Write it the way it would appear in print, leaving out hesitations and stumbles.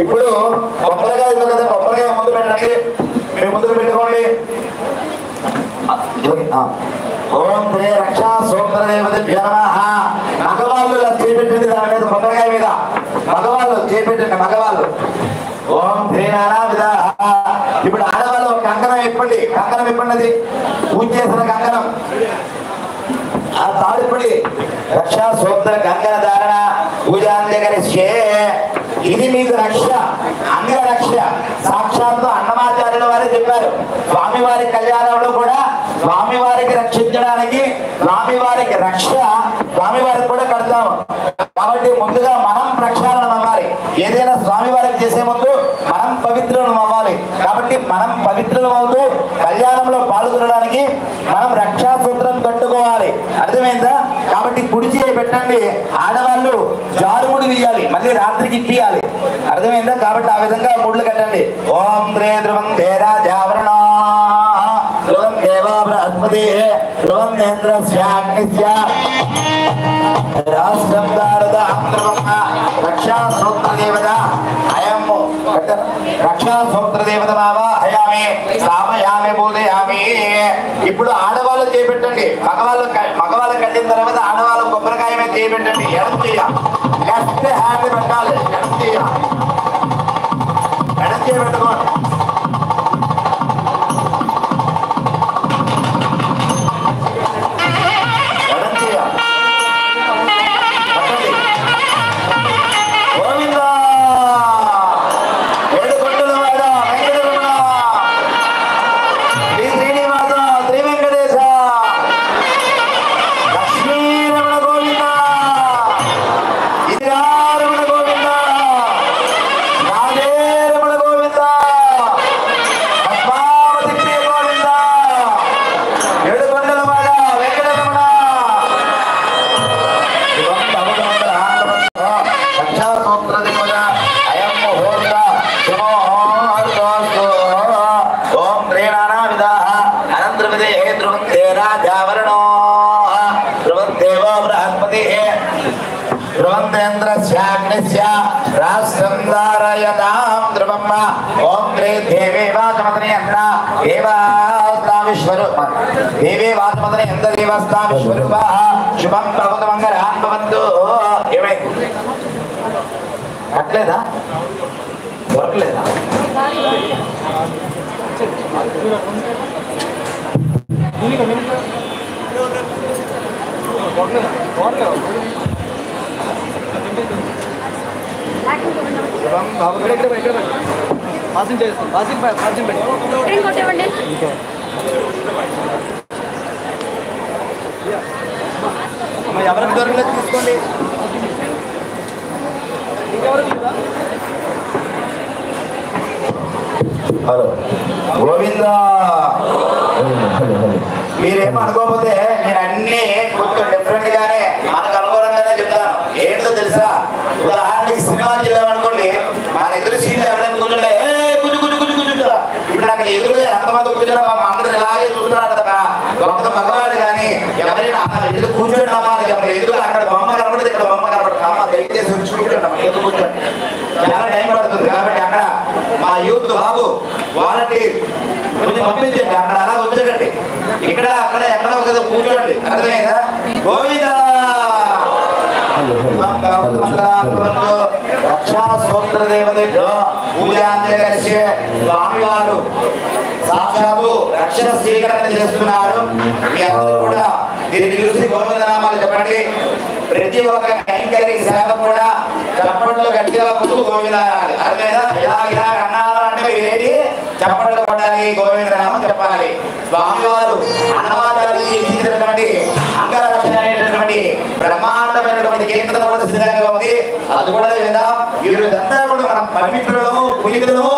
ఇప్పుడు కొబ్బరికాయ కదా, కొబ్బరికాయ ముందు పెట్టండి, మీరు ముందుకు పెట్టుకోండి. ఓం శ్రీ రక్షా సూత్రదేవతభ్యో నమః. మగవాళ్ళు చేపెట్టింది దాని మీద, కొబ్బరికాయ మీద మగవాళ్ళు చేపెట్టండి, మగవాళ్ళు. ఓం శ్రీ నారావిధ. ఇప్పుడు ఆడవాళ్ళు కంకణం ఇప్పండి, కంకణం ఇప్పండి, పూజ చేసిన కంకణం ఆ తాడిపడి రక్షా సూత్ర కంకణ ధారణ పూజాంతకరిష్యే. ఇది మీకు రక్ష, అంగ రక్ష. సాక్షాత్తు అన్నమాచార్యుల వారు చెప్పారు, స్వామివారి కళ్యాణంలో కూడా స్వామివారికి రక్షించడానికి స్వామివారికి రక్ష స్వామివారికి కూడా కడతాము. కాబట్టి ముందుగా మనం ప్రక్షాళనం అవ్వాలి. ఏదైనా స్వామివారికి చేసే ముందు మనం పవిత్రులం అవ్వాలి. కాబట్టి మనం పవిత్రులం అవుతూ కళ్యాణంలో పాల్గొనడానికి మనం రక్షా సూత్రం కట్టుకోవాలి. అర్థమైందా? కాబట్టి కుడి చేయి పెట్టండి, ఆడవాళ్ళు జారుముడి తీయాలి, మళ్ళీ రాత్రికి ఇప్పియాలి. అర్థమైందా? కాబట్టి ఆ విధంగా ముడులు కట్టండి. ఓం ధ్రే ధ్రువం ధేరా జావరణ ధ్రువం దేవా బృహస్పతి ధ్రువం నేంద్రస్యాగ్నిస్య రాష్ట్రం దారద ఆంధ్రవమ్మ రక్షా సూత్ర దేవత అయం రక్షా సూత్ర దేవత బాబా హయామి సామయామి బోధయామి. ఇప్పుడు ఆడవాళ్ళు చేపెట్టండి, మగవాళ్ళు కట్టిన తర్వాత ఆడవాళ్ళు కొబ్బరికాయ మీద చేపెట్టండి. ఎడం చేయ లెఫ్ట్ హ్యాండ్ పెట్టాలి, ఎడం చేయ పెట్టుకోండి. శుభం భవతు మంగళాన్ భవంతు. ఏమైంది? అట్లేదా? దొరకలేదా? ఎవరికి దొరకలేదు తీసుకోండి. హలో గోవిందా. మీరేమో అనుకోకపోతే నేను అన్ని కొంచెం డిఫరెంట్ గానే మనకు అనుకూలంగానే చెప్తాను. ఏంటో తెలుసా, ఉదాహరణకి సినిమా చేద్దామనుకోండి, మన ఎదురు సీట్లు ఎవరైనా కూర్చుంటే ఇప్పుడు నాకు ఎదురుగా ఎంతమంది కూర్చున్నా మా అందరూ ఇలాగే చూస్తున్నారు కదా. ఒక్క మగవాడు కానీ ఎవరైనా ఎదురు కూర్చోండమ్మా, ఎదురు అక్కడ బొమ్మ కనపడదు, ఇక్కడ బొమ్మ కనపడదు, అమ్మ దయచేసి కూర్చోండమ్మా, ఎదురు కూర్చోండి. చాలా టైం పడుతుంది. కాబట్టి అక్కడ మా యూత్ బాబు వాలంటీర్ కొంచెం పంపించండి, అక్కడ అలా వచ్చేటండి. ఇక్కడ అక్కడ ఎక్కడ ఒక కూర్చోండి. అర్థమైందా? గోవిందా. రక్షా సూత్ర దేవతలో పూజాంతకరిష్యే. స్వామివారు సాక్షాత్తు రక్షణ స్వీకరణ చేస్తున్నారు. మీ అందరూ కూడా దీన్ని చూసి గోవిందనామాలు చెప్పండి. ప్రతి ఒక్క కైంకర్య సేవ కూడా చప్పట్లు గట్టిగా పుట్టుకు గోవిందనాలు. అర్థమైనా? ఇలా అన్నాలు అంటే ఏది చప్పట్లు కొట్టాలి, గోవిందనామం చెప్పాలి. స్వామివారు అన్నమాచార్యులు ఇచ్చినటువంటి అంగరక్షణ అనేటటువంటి బ్రహ్మాండమైనటువంటి కీర్తన కూడా సిద్ధంగా ఉంది. అది కూడా విందాం. ఈ రోజంతా కూడా మన పవిత్రులము పులితులము